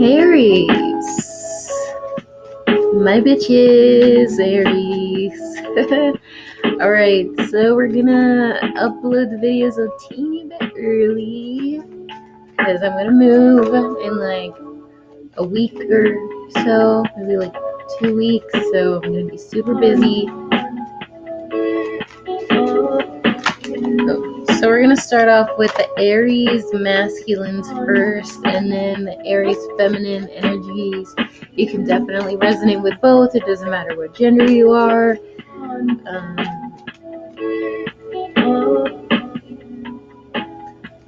Aries. My bitches, Aries. Alright, so we're gonna upload the videos a teeny bit early because I'm gonna move in like a week or so, maybe like 2 weeks, so I'm gonna be super busy. So we're gonna start off with the Aries masculines first, and then the Aries feminine energies. You can definitely resonate with both. It doesn't matter what gender you are.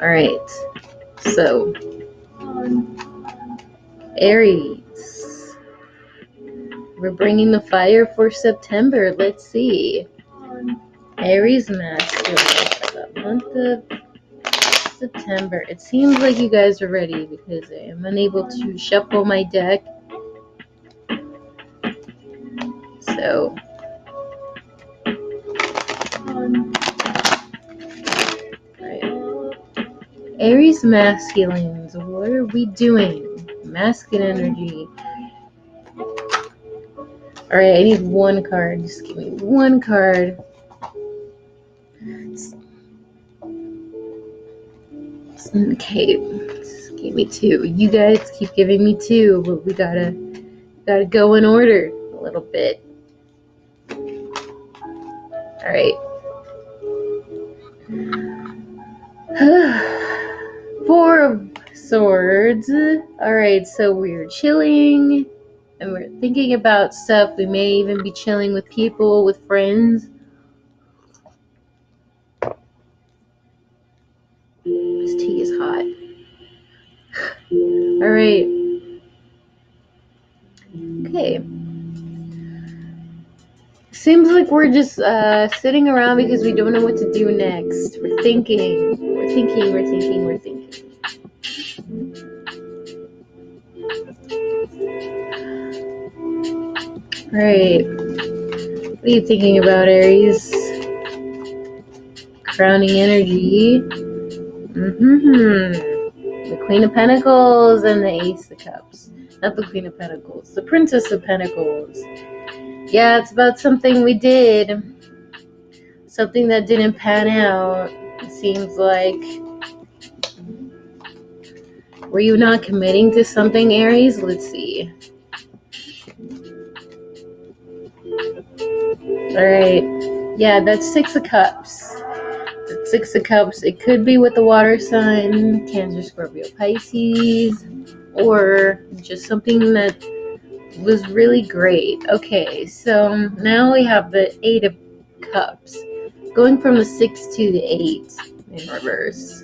All right. So Aries, we're bringing the fire for September. Let's see. Aries masculine for the month of September. It seems like you guys are ready because I am unable to shuffle my deck. So, right. Aries masculines, what are we doing? Masculine energy. Alright, I need one card. Just give me one card. Okay, just give me two. You guys keep giving me two, but we gotta go in order a little bit. Alright. Four of Swords. Alright, so we're chilling and we're thinking about stuff. We may even be chilling with people, with friends. This tea is hot. Alright. Okay. Seems like we're just sitting around because we don't know what to do next. We're thinking. Right. What are you thinking about, Aries? Crowning energy. The Queen of Pentacles and the Ace of Cups. Not the Queen of Pentacles. The Princess of Pentacles. Yeah, it's about something we did. Something that didn't pan out. It seems like. Were you not committing to something, Aries? Let's see. Alright. Yeah, that's Six of Cups. That's Six of Cups. It could be with the water sign, Cancer, Scorpio, Pisces, or just something that was really great. Okay, so now we have the Eight of Cups. Going from the 6 to the 8 in reverse.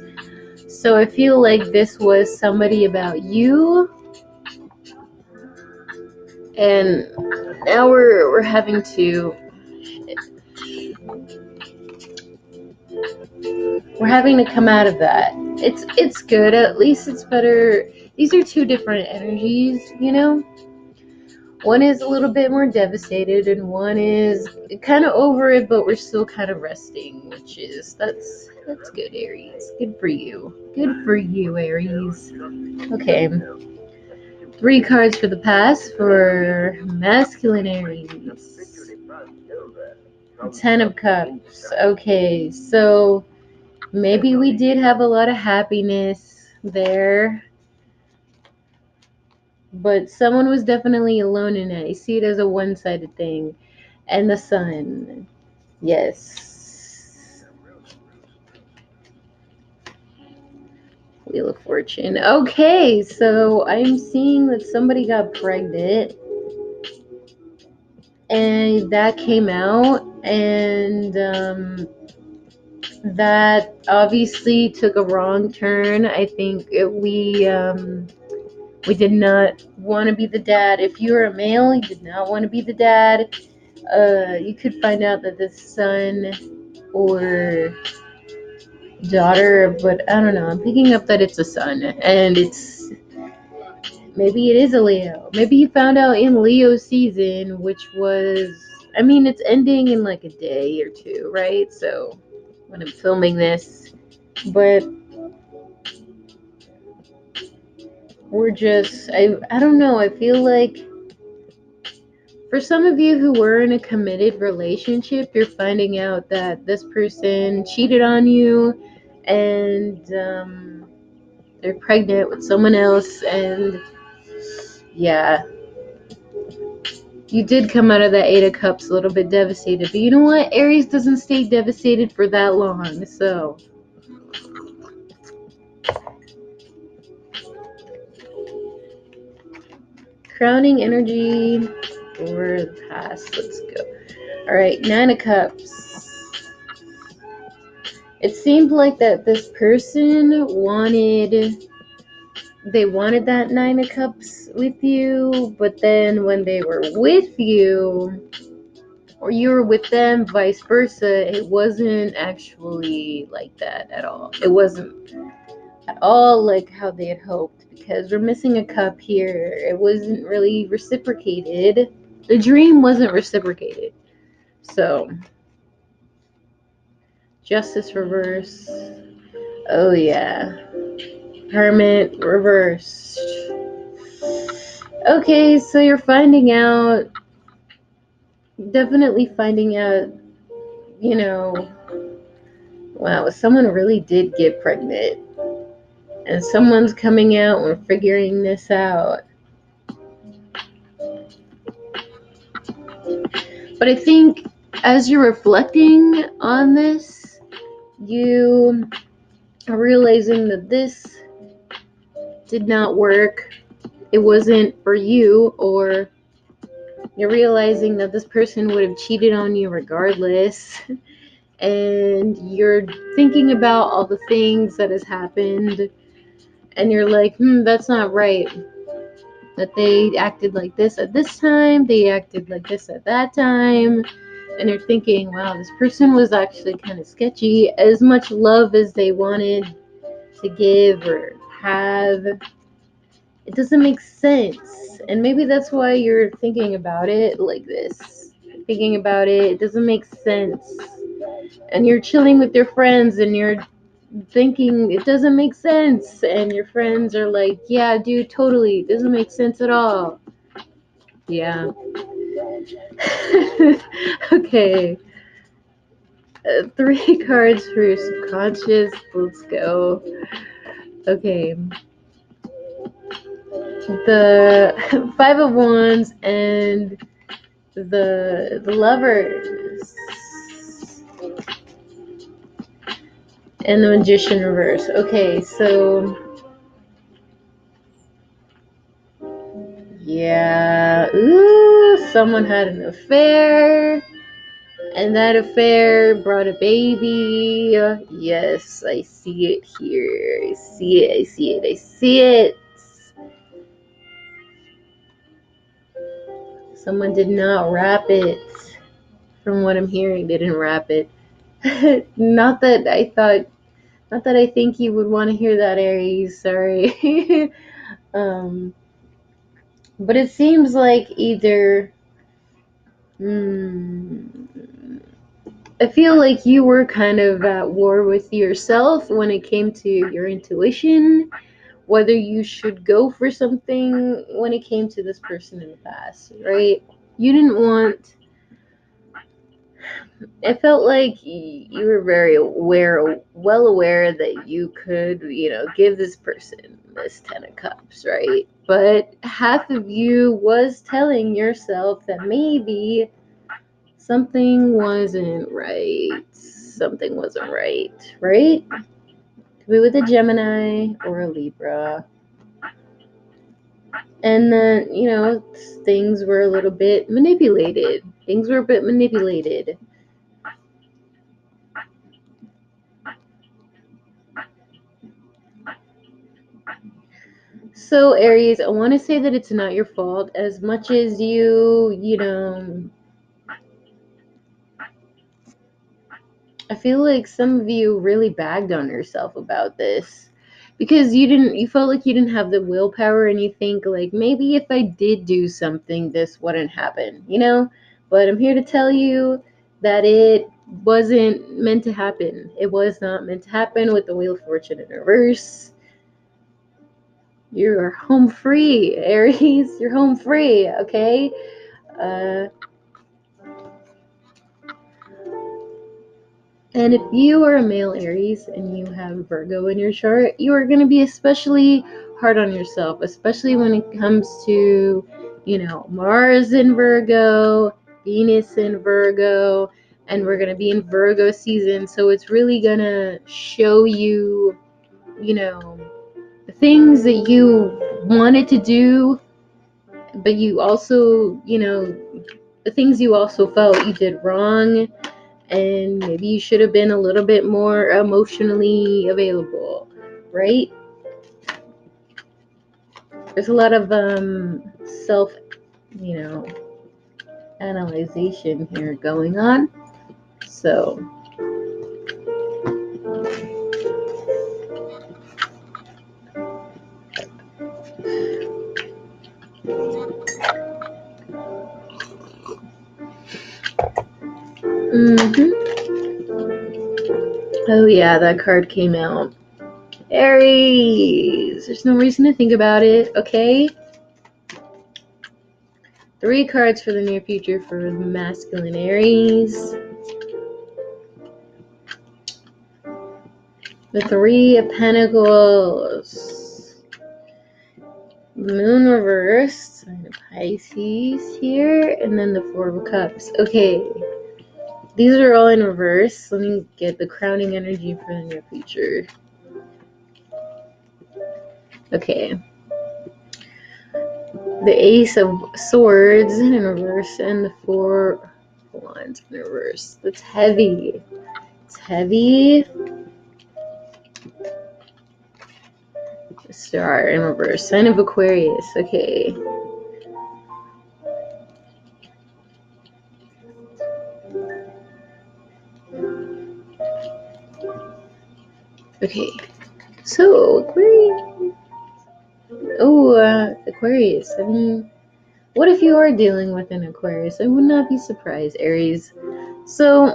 So I feel like this was somebody about you, and now we're having to come out of that. It's good. At least it's better. These are two different energies, you know. One is a little bit more devastated, and one is kind of over it, but we're still kind of resting, which is that's good, Aries. Good for you. Good for you, Aries. Okay. 3 cards for the pass for masculine Aries. 10 of Cups. Okay, so maybe we did have a lot of happiness there, but someone was definitely alone in it. I see it as a one-sided thing. And the Sun. Yes. Wheel of Fortune. Okay, so I'm seeing that somebody got pregnant. And that came out. And that obviously took a wrong turn. I think we did not want to be the dad. If you're a male, you did not want to be the dad. You could find out that the son or daughter, but I don't know. I'm picking up that it's a son, and maybe it is a Leo. Maybe you found out in Leo season, which was, I mean, it's ending in like a day or two, right? So when I'm filming this, but We're just, I don't know, I feel like for some of you who were in a committed relationship, you're finding out that this person cheated on you and they're pregnant with someone else. And yeah, you did come out of that Eight of Cups a little bit devastated. But you know what? Aries doesn't stay devastated for that long. So crowning energy for the past. Let's go. All right, Nine of Cups. It seemed like that this person wanted that Nine of Cups with you, but then when they were with you, or you were with them, vice versa, it wasn't actually like that at all. It wasn't at all like how they had hoped, because we're missing a cup here. It wasn't really reciprocated. The dream wasn't reciprocated. So, Justice reverse. Oh yeah. Hermit reversed. Okay, so you're finding out, definitely finding out, you know, wow, someone really did get pregnant. And someone's coming out and figuring this out. But I think as you're reflecting on this, you are realizing that this did not work. It wasn't for you, or you're realizing that this person would have cheated on you regardless. And you're thinking about all the things that has happened, and you're like, that's not right. That they acted like this at this time, they acted like this at that time. And you're thinking, wow, this person was actually kind of sketchy. As much love as they wanted to give or have, it doesn't make sense. And maybe that's why you're thinking about it like this. Thinking about it, it doesn't make sense. And you're chilling with your friends and you're thinking it doesn't make sense. And your friends are like, yeah, dude, totally. It doesn't make sense at all. Yeah. Okay. Three cards for your subconscious. Let's go. Okay. The Five of Wands and the Lovers and the Magician reverse. Okay, so yeah. Ooh, someone had an affair. And that affair brought a baby. Yes, I see it here. I see it. I see it. I see it. Someone did not wrap it. From what I'm hearing, they didn't wrap it. Not that I thought, not that I think you would want to hear that, Aries. Sorry. um, but it seems like either. I feel like you were kind of at war with yourself when it came to your intuition, whether you should go for something when it came to this person in the past, right? You didn't want. It felt like you were very well aware that you could, give this person this Ten of Cups, right? But half of you was telling yourself that maybe something wasn't right. Something wasn't right, right? Could be with a Gemini or a Libra. And then, things were a little bit manipulated. Things were a bit manipulated. So, Aries, I want to say that it's not your fault as much as I feel like some of you really bagged on yourself about this because you felt like you didn't have the willpower and you think like maybe if I did do something, this wouldn't happen, But I'm here to tell you that it wasn't meant to happen. It was not meant to happen with the Wheel of Fortune in reverse. You're home free, Aries. You're home free, okay? And if you are a male Aries and you have Virgo in your chart, you are going to be especially hard on yourself, especially when it comes to, Mars in Virgo, Venus in Virgo, and we're going to be in Virgo season. So it's really going to show you, the things that you wanted to do, but you also, the things you also felt you did wrong, and maybe you should have been a little bit more emotionally available, right? There's a lot of self, analyzation here going on. So oh yeah, that card came out. Aries, there's no reason to think about it, okay? 3 cards for the near future for masculine Aries. The 3 of Pentacles. Moon reversed. Sign of Pisces here. And then the 4 of Cups. Okay. These are all in reverse. Let me get the crowning energy for the near future. Okay. The Ace of Swords in reverse and the 4 of Wands in reverse. That's heavy. It's heavy. The Star in reverse. Sign of Aquarius. Okay. Okay. So, Aquarius. Oh, Aquarius. I mean, what if you are dealing with an Aquarius? I would not be surprised, Aries. So,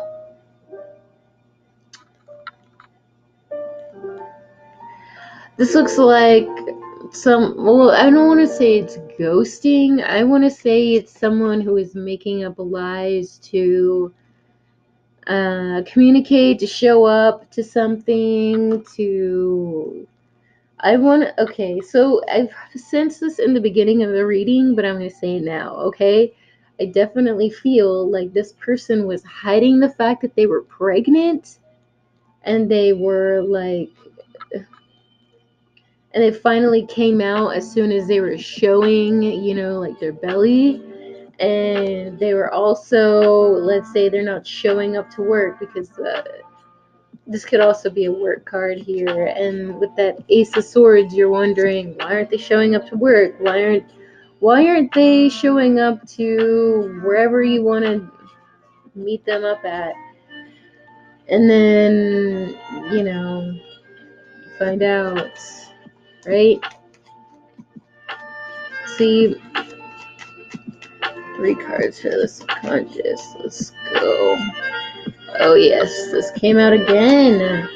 this looks like I don't want to say it's ghosting. I want to say it's someone who is making up lies to communicate, to show up to something, okay, so I've sensed this in the beginning of the reading, but I'm going to say it now, okay? I definitely feel like this person was hiding the fact that they were pregnant, and they were like, and it finally came out as soon as they were showing, like their belly. And they were also, let's say they're not showing up to work because this could also be a work card here. And with that Ace of Swords, you're wondering, why aren't they showing up to work? Why aren't they showing up to wherever you want to meet them up at? And then, find out, right? See, 3 cards for the subconscious. Let's go. Oh yes, this came out again.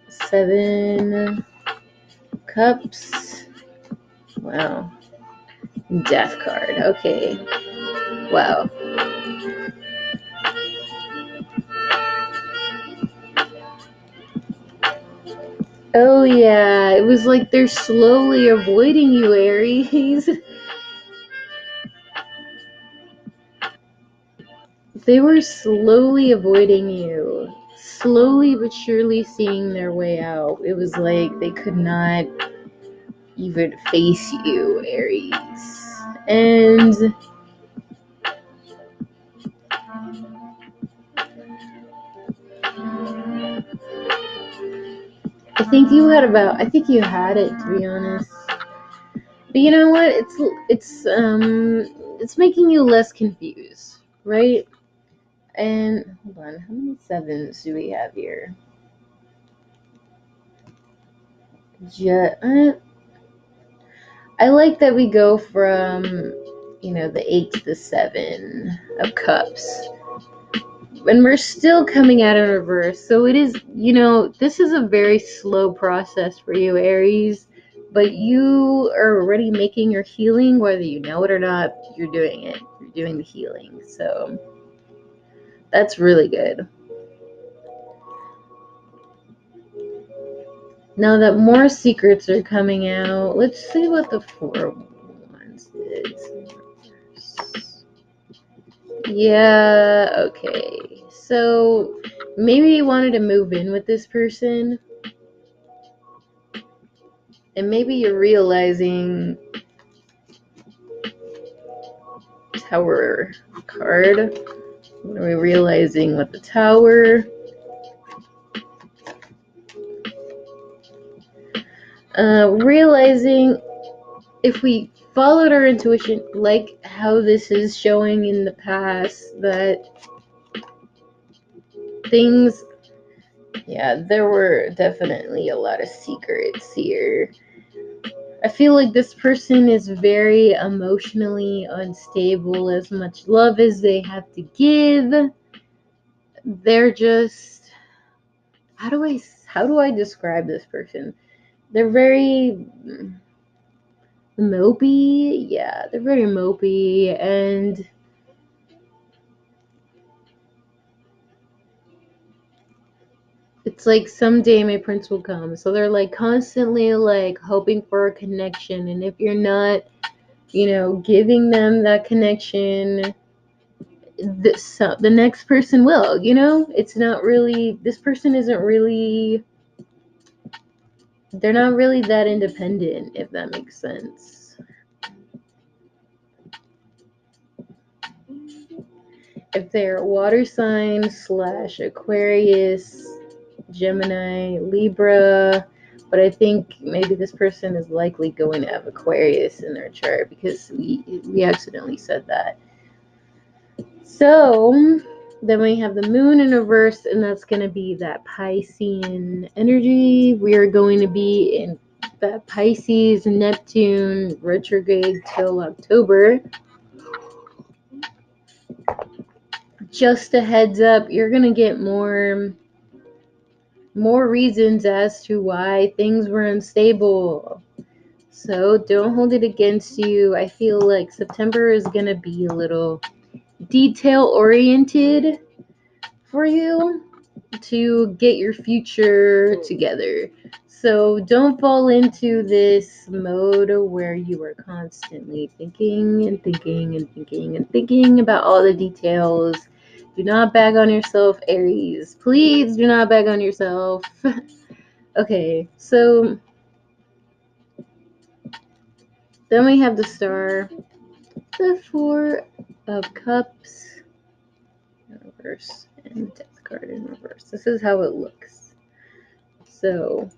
7 Cups. Wow. Death card. Okay. Wow. Oh yeah, it was like they're slowly avoiding you, Aries. They were slowly avoiding you. Slowly but surely seeing their way out. It was like they could not even face you, Aries. And I think you had it, to be honest. But you know what? It's making you less confused, right? And hold on, how many 7s do we have here? I like that we go from, the 8 to the 7 of Cups. And we're still coming out in reverse. So it is, this is a very slow process for you, Aries. but you are already making your healing, whether you know it or not. You're doing it. You're doing the healing. So that's really good. Now that more secrets are coming out, let's see what the 4 of Wands is. Yeah, okay. So maybe you wanted to move in with this person, and maybe you're realizing Tower card. What are we realizing with the Tower? Realizing if we followed our intuition, like how this is showing in the past, that things, yeah, there were definitely a lot of secrets here. I feel like this person is very emotionally unstable. As much love as they have to give, they're just, how do I describe this person? They're very mopey. Yeah, they're very mopey, and it's like someday my prince will come. So they're like constantly like hoping for a connection, and if you're not, giving them that connection, the next person will. It's not really, this person isn't really, they're not really that independent, if that makes sense. If they're water sign / Aquarius, Gemini, Libra, but I think maybe this person is likely going to have Aquarius in their chart because we accidentally said that. So then we have the moon in reverse, and that's going to be that Piscean energy. We are going to be in that Pisces Neptune retrograde till October. Just a heads up, you're going to get more reasons as to why things were unstable. So don't hold it against you. I feel like September is going to be a little detail oriented for you to get your future together. So don't fall into this mode where you are constantly thinking and thinking and thinking and thinking about all the details. Do not bag on yourself, Aries. Please do not bag on yourself. Okay, so then we have the Star, the 4 of Cups in reverse, and Death card in reverse. This is how it looks. So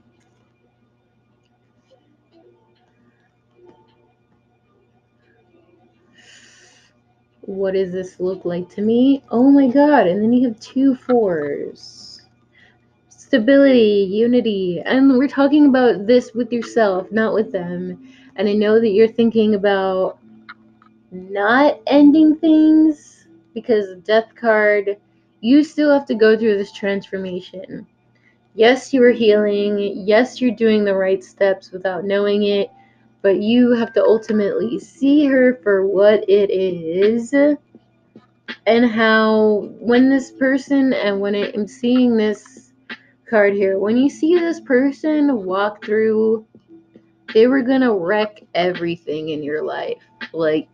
what does this look like to me? Oh my god, and then you have 2 4s. Stability, unity, and we're talking about this with yourself, not with them. And I know that you're thinking about not ending things because the Death card, you still have to go through this transformation. Yes, you are healing. Yes, you're doing the right steps without knowing it, but you have to ultimately see her for what it is. And how when this person, and when I'm seeing this card here, when you see this person walk through, they were gonna wreck everything in your life. Like,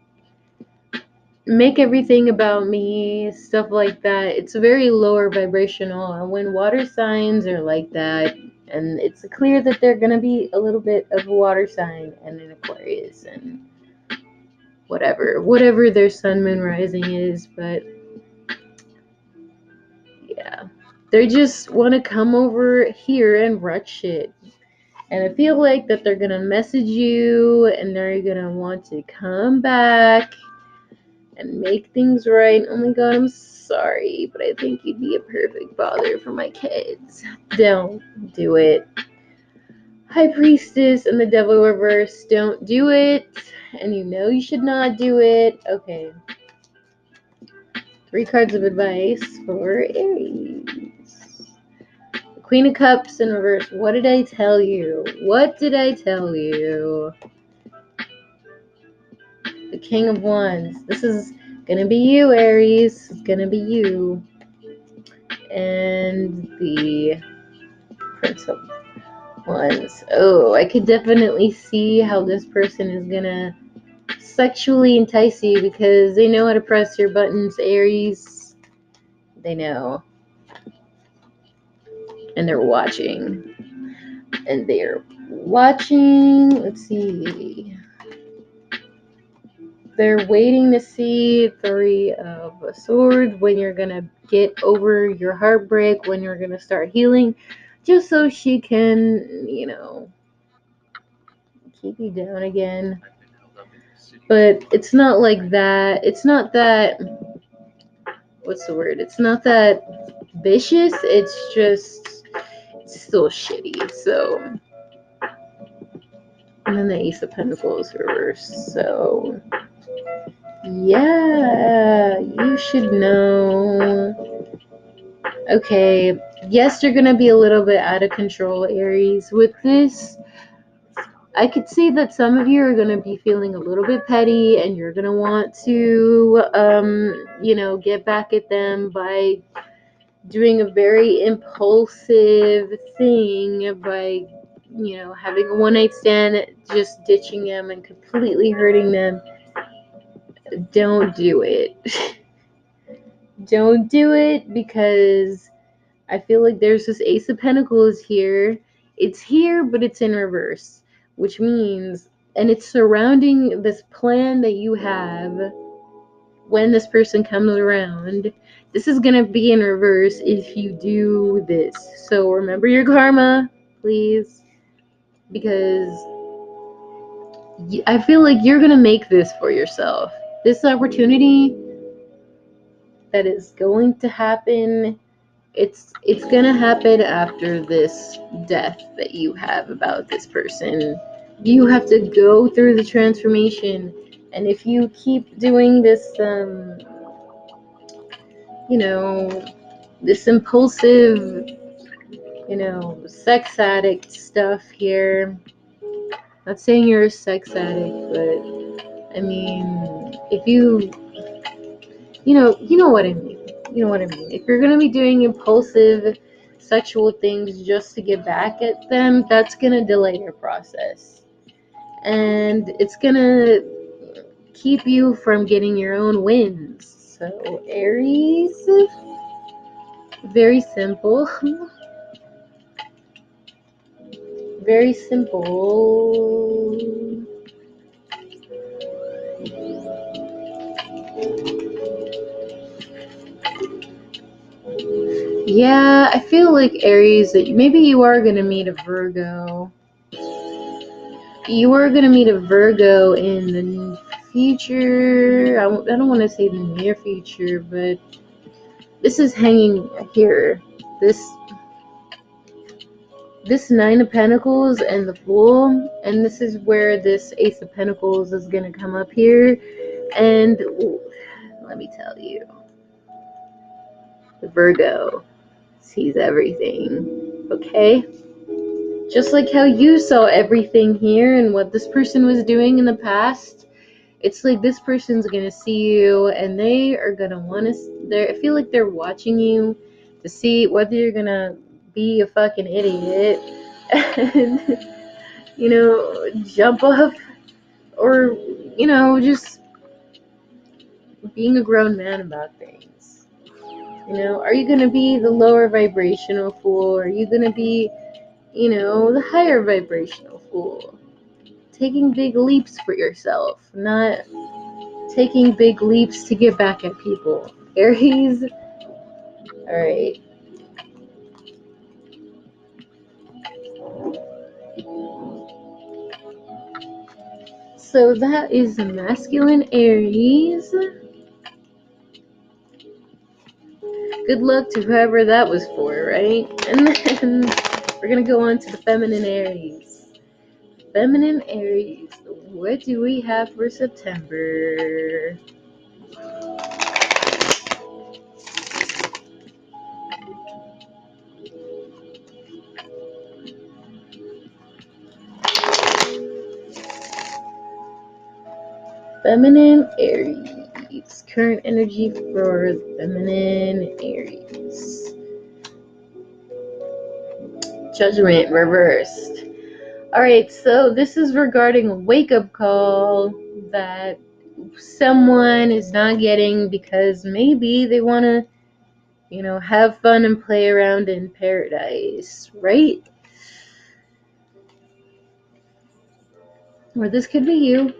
make everything about me, stuff like that. It's very lower vibrational. And when water signs are like that, and it's clear that they're gonna be a little bit of a water sign and an Aquarius and whatever their sun, moon, rising is, but yeah, they just want to come over here and wreck shit. And I feel like that they're gonna message you and they're gonna want to come back and make things right. Oh my god, I'm sorry, but I think you'd be a perfect father for my kids. Don't do it. High Priestess and the Devil reverse, don't do it. And you know you should not do it. Okay. 3 cards of advice for Aries. Queen of Cups in reverse. What did I tell you? What did I tell you? The King of Wands. This is gonna be you, Aries. It's gonna be you. And the Prince of Wands. Oh, I could definitely see how this person is gonna sexually entice you because they know how to press your buttons, Aries. They know. And they're watching. And they're watching. Let's see. They're waiting to see Three of Swords, when you're gonna get over your heartbreak, when you're gonna start healing, just so she can, keep you down again. But it's not like that. It's not that, what's the word? It's not that vicious. It's just, it's still shitty. So, and then the Ace of Pentacles reverse. So, yeah, you should know. Okay, yes, you're gonna be a little bit out of control, Aries. With this, I could see that some of you are gonna be feeling a little bit petty, and you're gonna want to, get back at them by doing a very impulsive thing, by, having a one night stand, just ditching them and completely hurting them. Don't do it. Don't do it, because I feel like there's this Ace of Pentacles here. It's here, but it's in reverse, which means, and it's surrounding this plan that you have when this person comes around. This is going to be in reverse if you do this. So remember your karma, please, because I feel like you're going to make this for yourself. This opportunity that is going to happen, it's gonna happen after this death that you have about this person. You have to go through the transformation, and if you keep doing this, this impulsive, sex addict stuff here. Not saying you're a sex addict, but I mean, if you know what I mean. You know what I mean. If you're gonna be doing impulsive sexual things just to get back at them, that's gonna delay your process. And it's gonna keep you from getting your own wins. So Aries, very simple. Very simple. Yeah, I feel like Aries, that maybe you are going to meet a Virgo. You are going to meet a Virgo in the future. I don't want to say the near future, but this is hanging here. This Nine of Pentacles and the Fool, and this is where this Ace of Pentacles is going to come up here. And let me tell you, the Virgo sees everything, okay? Just like how you saw everything here and what this person was doing in the past, it's like this person's gonna see you, and they are gonna want to. I feel like they're watching you to see whether you're gonna be a fucking idiot and jump off, or just being a grown man about things. Are you gonna be the lower vibrational fool? Or are you gonna be the higher vibrational fool? Taking big leaps for yourself, not taking big leaps to get back at people. Aries, alright. So that is the masculine Aries. Good luck to whoever that was for, right? And then we're gonna go on to the feminine Aries. Feminine Aries, what do we have for September? feminine Aries. Current energy for feminine Aries. Judgment reversed. Alright, so this is regarding a wake-up call that someone is not getting because maybe they want to, have fun and play around in paradise, right? Or this could be you.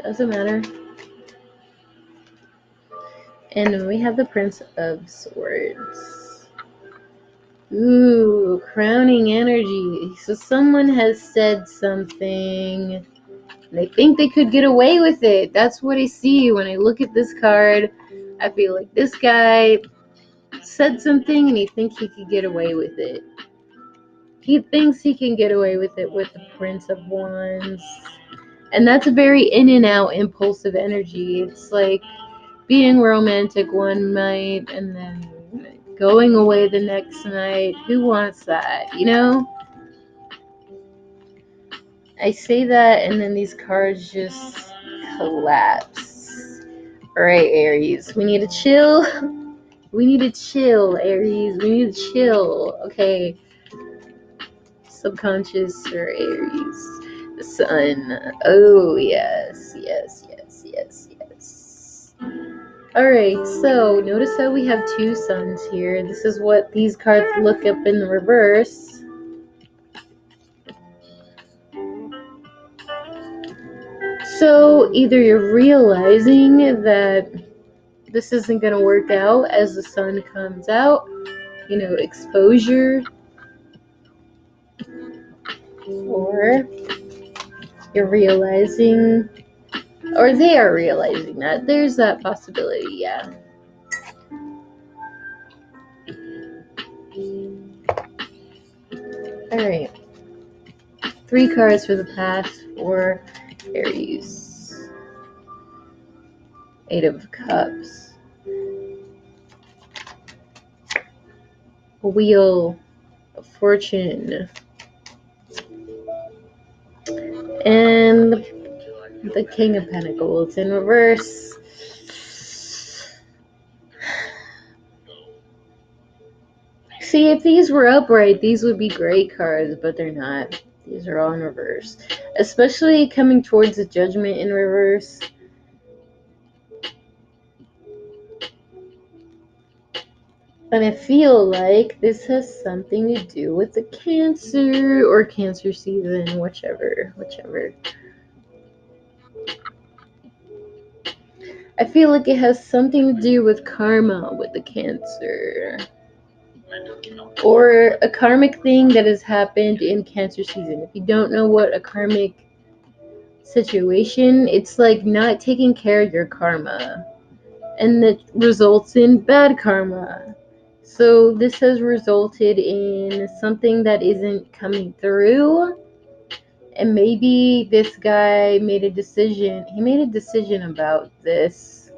Doesn't matter. And we have the Prince of Swords. Ooh, crowning energy. So someone has said something. They think they could get away with it. That's what I see when I look at this card. I feel like this guy said something and he thinks he could get away with it. He thinks he can get away with it with the Prince of Wands. And that's a very in and out impulsive energy. It's like being romantic one night and then going away the next night. Who wants that, I say that and then these cards just collapse. Alright, Aries, we need to chill. We need to chill, Aries. We need to chill. Okay. Subconscious or Aries. The sun. Oh, yes. Alright, so notice how we have two suns here. This is what these cards look up in the reverse. So either you're realizing that this isn't going to work out as the sun comes out, exposure, or you're realizing, or they are realizing that. There's that possibility, yeah. Alright. 3 cards for the past for Aries. 8 of Cups. A Wheel of Fortune. And the King of Pentacles in reverse. See, if these were upright, these would be great cards, but they're not. These are all in reverse. Especially coming towards the Judgment in reverse. And I feel like this has something to do with the Cancer or Cancer season, whichever. I feel like it has something to do with karma with the Cancer. Or a karmic thing that has happened in Cancer season. If you don't know what a karmic situation, it's like not taking care of your karma. And that results in bad karma. So this has resulted in something that isn't coming through. And maybe this guy made a decision. He made a decision about this.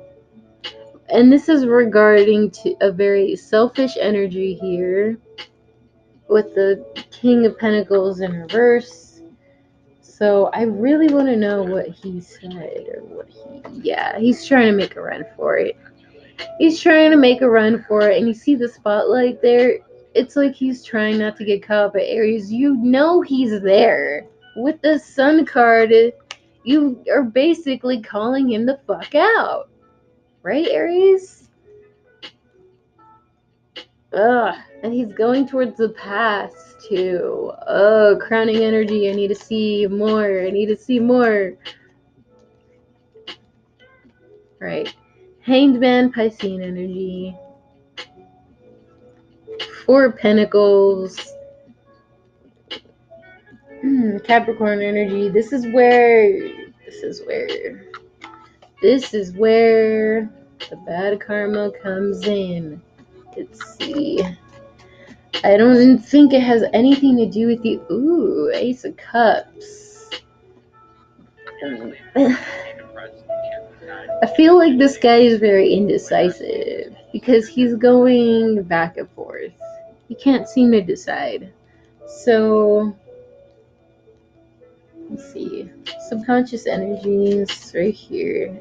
And this is regarding to a very selfish energy here with the King of Pentacles in reverse. So I really want to know what he said or he's trying to make a run for it. He's trying to make a run for it, and you see the spotlight there? It's like he's trying not to get caught by Aries. You know he's there. With the Sun card, you are basically calling him the fuck out. Right, Aries? Ugh. And he's going towards the past, too. Oh, crowning energy. I need to see more. Right. Hanged Man, Piscean energy. 4 of Pentacles. Capricorn energy. This is where the bad karma comes in. Let's see. I don't think it has anything to do with the Ace of Cups. I feel like this guy is very indecisive because he's going back and forth. He can't seem to decide. So let's see. Subconscious energies right here.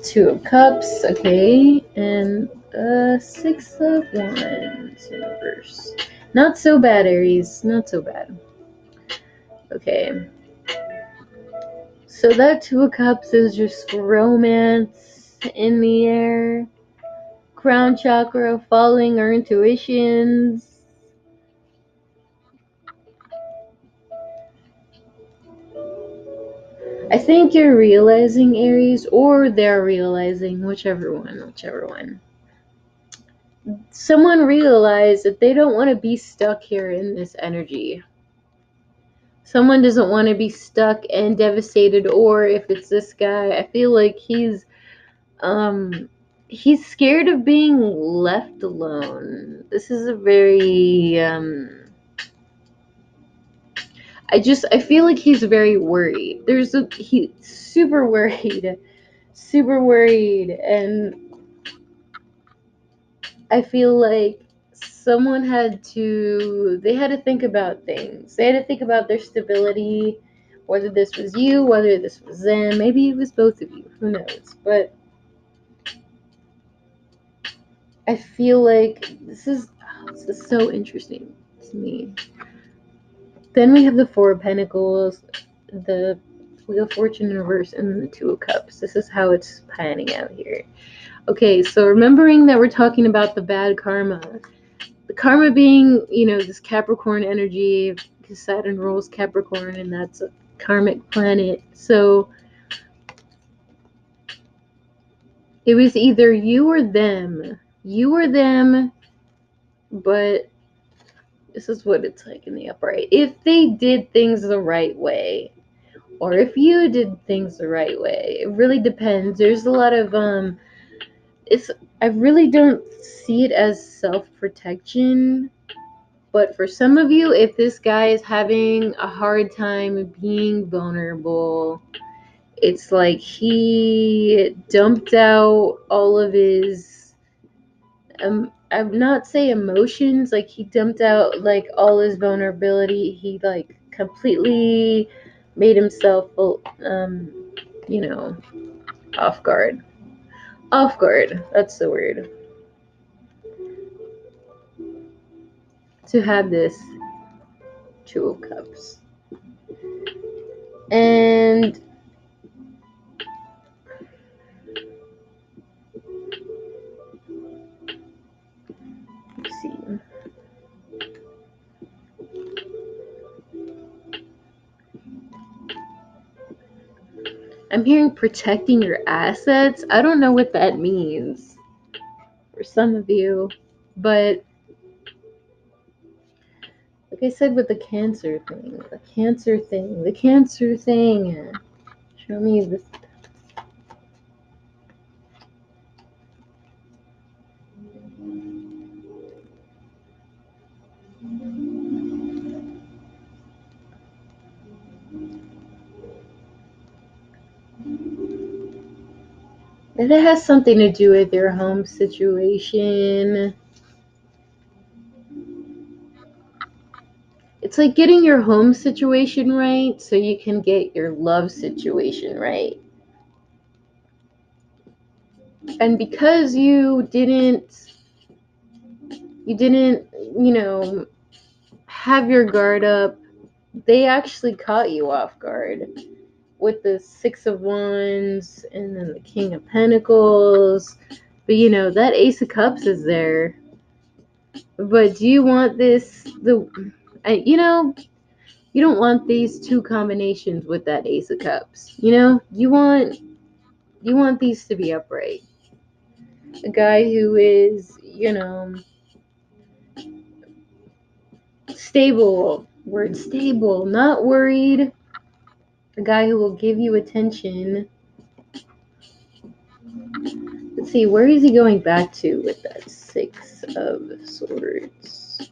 Two of Cups, okay, and Six of Wands in reverse. Not so bad, Aries. Not so bad. Okay. So that Two of Cups is just romance in the air. Crown chakra, following our intuitions. I think you're realizing, Aries, or they're realizing, whichever one. Someone realized that they don't want to be stuck here in this energy. Someone doesn't want to be stuck and devastated, or if it's this guy, I feel like he's scared of being left alone. This is a very I feel like he's very worried. He's super worried, and I feel like they had to think about things. They had to think about their stability, whether this was you, whether this was them, maybe it was both of you, who knows. But I feel like this is so interesting to me. Then we have the Four of Pentacles, the Wheel of Fortune in reverse, and then the Two of Cups. This is how it's panning out here. Okay, so remembering that we're talking about the bad karma. The karma being, this Capricorn energy, because Saturn rules Capricorn, and that's a karmic planet. So it was either you or them. You or them, but this is what it's like in the upright. If they did things the right way, or if you did things the right way, it really depends. There's a lot of I really don't see it as self-protection. But for some of you, if this guy is having a hard time being vulnerable, it's like he dumped out all of his, I'm not say emotions, like he dumped out like all his vulnerability. He like completely made himself, you know, off guard. Off guard, that's the word. To have this Two of Cups. And let's see. I'm hearing protecting your assets. I don't know what that means for some of you, but like I said with the cancer thing, show me this. If it has something to do with your home situation, it's like getting your home situation right so you can get your love situation right. And because you didn't, have your guard up, they actually caught you off guard with the Six of Wands and then the King of Pentacles. But that Ace of Cups is there. But do you want you don't want these two combinations with that Ace of Cups. You want these to be upright. A guy who is, stable. Word stable, not worried. A guy who will give you attention. Let's see, where is he going back to with that Six of Swords?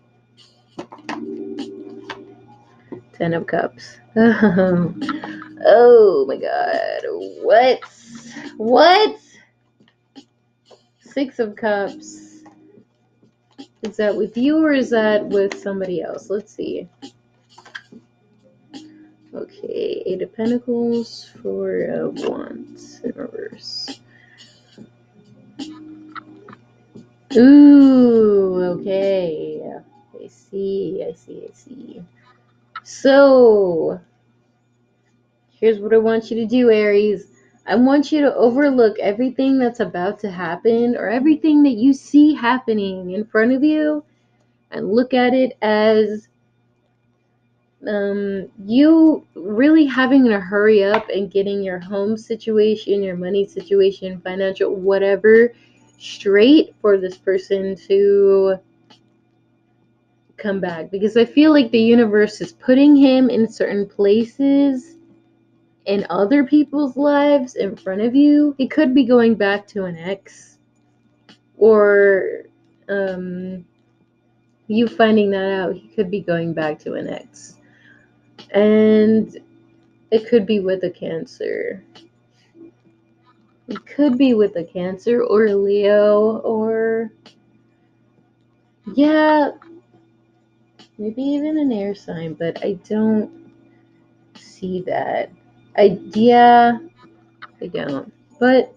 Ten of Cups. Oh my god. What? Six of Cups. Is that with you or is that with somebody else? Let's see. Okay, Eight of Pentacles, Four of Wands in reverse. Ooh, okay. I see. So, here's what I want you to do, Aries. I want you to overlook everything that's about to happen or everything that you see happening in front of you and look at it as you really having to hurry up and getting your home situation, your money situation, financial, whatever, straight for this person to come back. Because I feel like the universe is putting him in certain places in other people's lives in front of you. He could be going back to an ex, or you finding that out. He could be going back to an ex, and it could be with a Cancer. It could be with a Cancer or a Leo, or yeah, maybe even an air sign, but I don't see that. I don't. But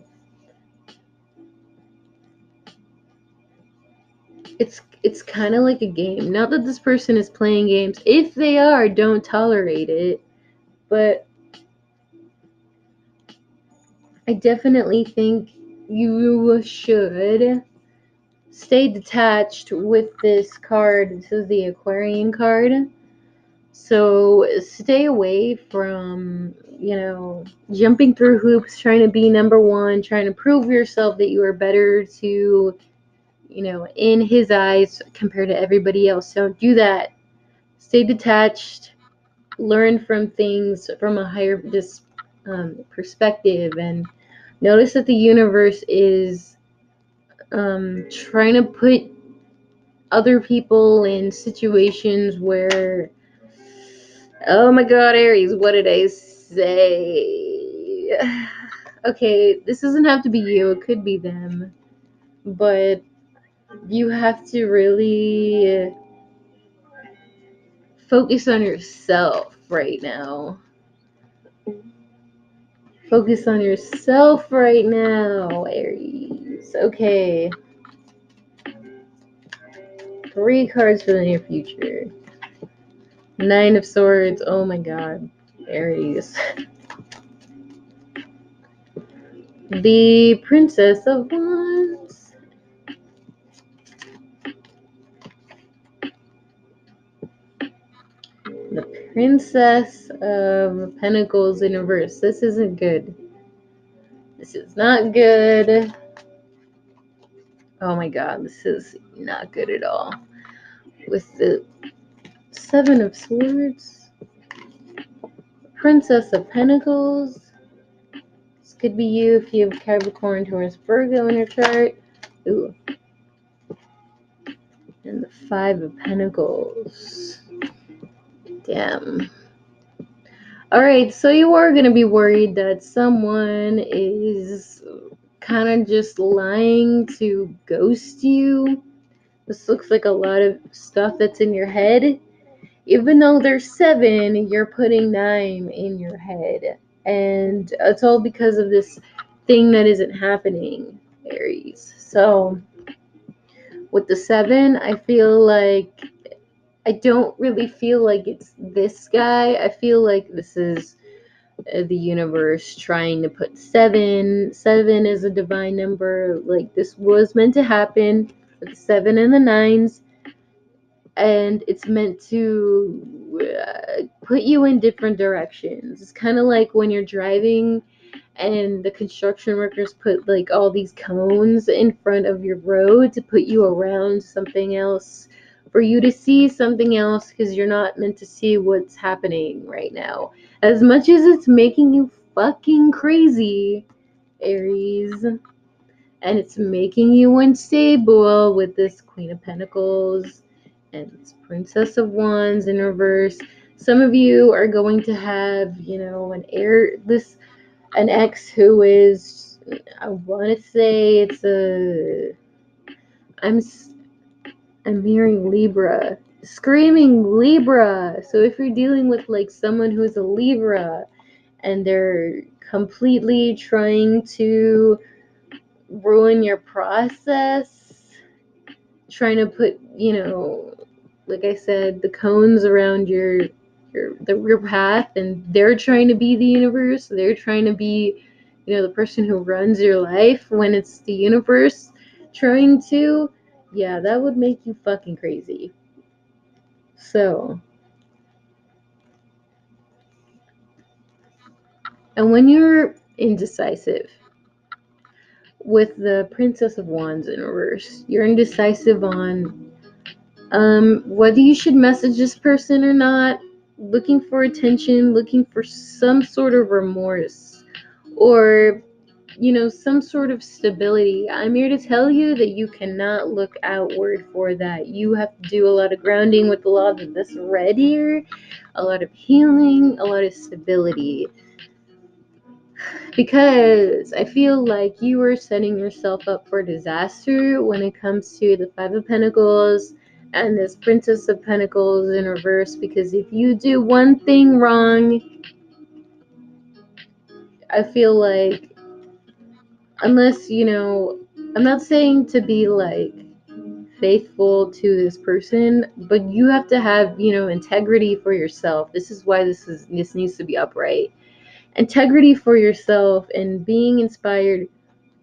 it's kind of like a game. Not that this person is playing games. If they are, don't tolerate it. But I definitely think you should stay detached with this card. This is the Aquarian card. So stay away from, jumping through hoops, trying to be number one, trying to prove yourself that you are better to, in his eyes compared to everybody else. Don't do that. Stay detached, learn from things from a higher perspective, and notice that the universe is trying to put other people in situations where, oh my god, Aries, what did I say? Okay, this doesn't have to be you, it could be them, but you have to really focus on yourself right now. Focus on yourself right now, Aries. Okay. 3 cards for the near future. 9 of Swords. Oh my god. Aries. The Princess of Wands. The Princess of Pentacles in reverse. This isn't good. This is not good. Oh my god, this is not good at all. With the 7 of Swords. Princess of Pentacles. This could be you if you have Capricorn, Taurus, Virgo in your chart. Ooh. And the 5 of Pentacles. Damn. Alright, so you are going to be worried that someone is kind of just lying to ghost you. This looks like a lot of stuff that's in your head. Even though there's 7, you're putting 9 in your head. And it's all because of this thing that isn't happening, Aries. So, with the 7, I don't really feel like it's this guy. I feel like this is the universe trying to put 7. 7 is a divine number. Like, this was meant to happen with the 7 and the 9s. And it's meant to put you in different directions. It's kind of like when you're driving and the construction workers put like all these cones in front of your road to put you around something else, for you to see something else, because you're not meant to see what's happening right now. As much as it's making you fucking crazy, Aries, and it's making you unstable with this Queen of Pentacles and this Princess of Wands in reverse. Some of you are going to have, an ex who is, I want to say it's a, I'm I'm hearing Libra. Screaming Libra. So if you're dealing with like someone who's a Libra and they're completely trying to ruin your process, trying to put, like I said, the cones around your path, and they're trying to be the universe. They're trying to be, the person who runs your life when it's the universe trying to. Yeah, that would make you fucking crazy. So, and when you're indecisive with the Princess of Wands in reverse, you're indecisive on whether you should message this person or not, looking for attention, looking for some sort of remorse, or, some sort of stability. I'm here to tell you that you cannot look outward for that. You have to do a lot of grounding with a lot of this red here, a lot of healing, a lot of stability. Because I feel like you are setting yourself up for disaster when it comes to the Five of Pentacles and this Princess of Pentacles in reverse. Because if you do one thing wrong, I feel like, unless, I'm not saying to be like faithful to this person, but you have to have, integrity for yourself. This is why this needs to be upright. Integrity for yourself and being inspired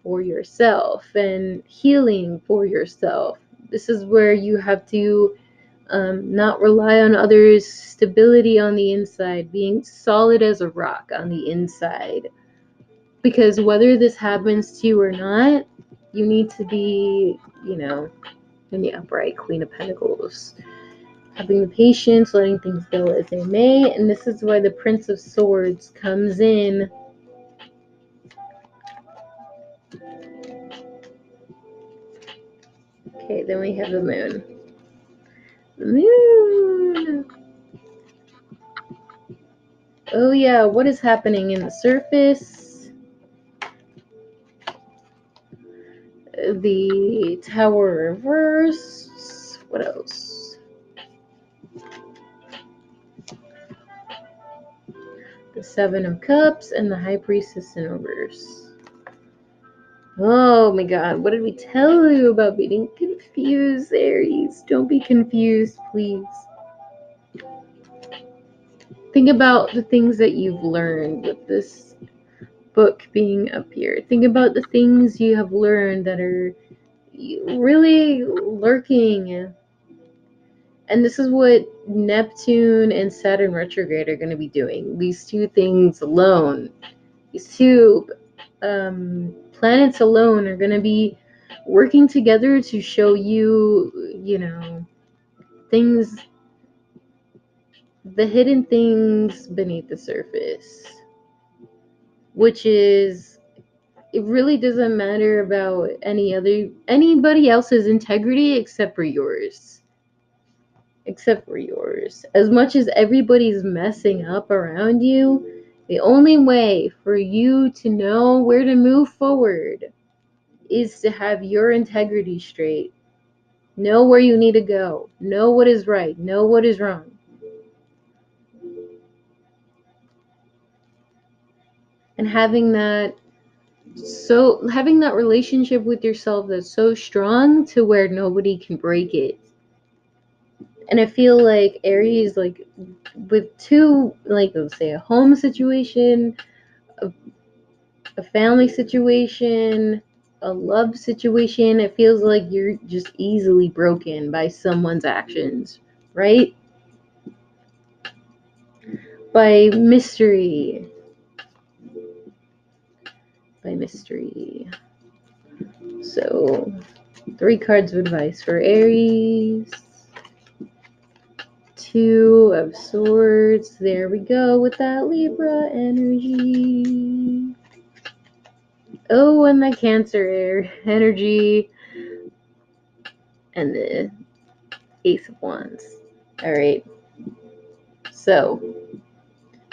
for yourself and healing for yourself. This is where you have to not rely on others, stability on the inside, being solid as a rock on the inside. Because whether this happens to you or not, you need to be, in the upright Queen of Pentacles. Having the patience, letting things go as they may. And this is why the Prince of Swords comes in. Okay, then we have the Moon. The Moon! Oh yeah, what is happening in the surface? The Tower reverse. What else? The Seven of Cups and the High Priestess in reverse. Oh my god, what did we tell you about being confused, Aries? Don't be confused, please. Think about the things that you've learned with this book being up here. Think about the things you have learned that are really lurking. And this is what Neptune and Saturn retrograde are going to be doing. These two things alone, these two planets alone are going to be working together to show you, things, the hidden things beneath the surface. Which is, it really doesn't matter about anybody else's integrity except for yours. Except for yours. As much as everybody's messing up around you, the only way for you to know where to move forward is to have your integrity straight. Know where you need to go. Know what is right. Know what is wrong. And having that relationship with yourself that's so strong to where nobody can break it. And I feel like Aries, like with two, like let's say a home situation, a family situation, a love situation, it feels like you're just easily broken by someone's actions, right? By mystery. By mystery. So, 3 cards of advice for Aries. 2 of Swords. There we go with that Libra energy. Oh, and the Cancer energy. And the Ace of Wands. Alright. So,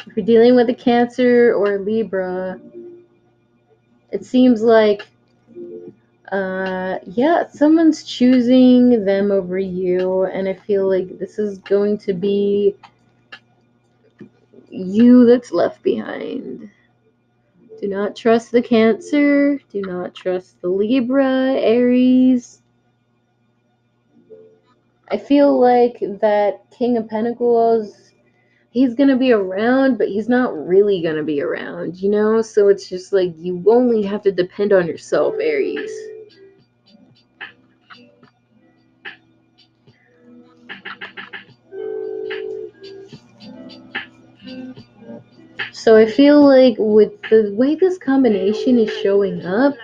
if you're dealing with a Cancer or a Libra, it seems like Yeah, someone's choosing them over you, and I feel like this is going to be you that's left behind. Do not trust the Cancer. Do not trust the Libra, Aries. I feel like that King of Pentacles, he's gonna be around, but he's not really gonna be around, you know? So it's just like you only have to depend on yourself, Aries. So I feel like with the way this combination is showing up,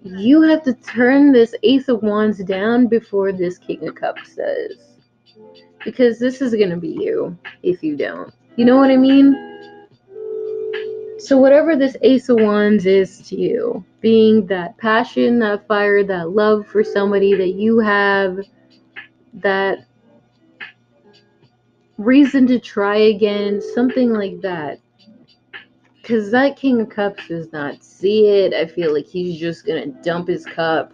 you have to turn this Ace of Wands down before this King of Cups does. Because this is gonna be you if you don't. You know what I mean? So whatever this Ace of Wands is to you, being that passion, that fire, that love for somebody that you have, that reason to try again, something like that. Because that King of Cups does not see it. I feel like he's just going to dump his cup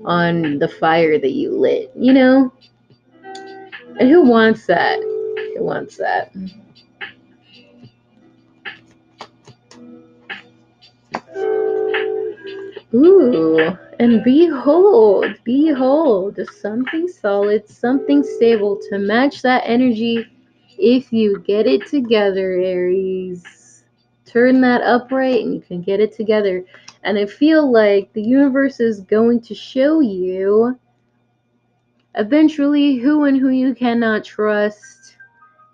on the fire that you lit, you know? And who wants that? Who wants that? Ooh, and behold, something solid, something stable to match that energy if you get it together, Aries. Turn that upright and you can get it together. And I feel like the universe is going to show you eventually who and who you cannot trust.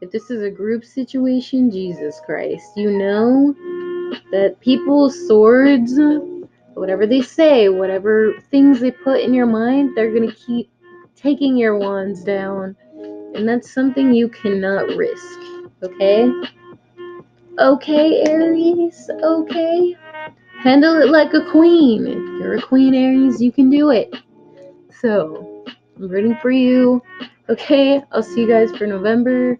If this is a group situation, Jesus Christ, you know that people's swords, whatever they say, whatever things they put in your mind, they're going to keep taking your wands down. And that's something you cannot risk. Okay? Okay, Aries? Okay? Handle it like a queen. If you're a queen, Aries, you can do it. So, I'm rooting for you. Okay? I'll see you guys for November.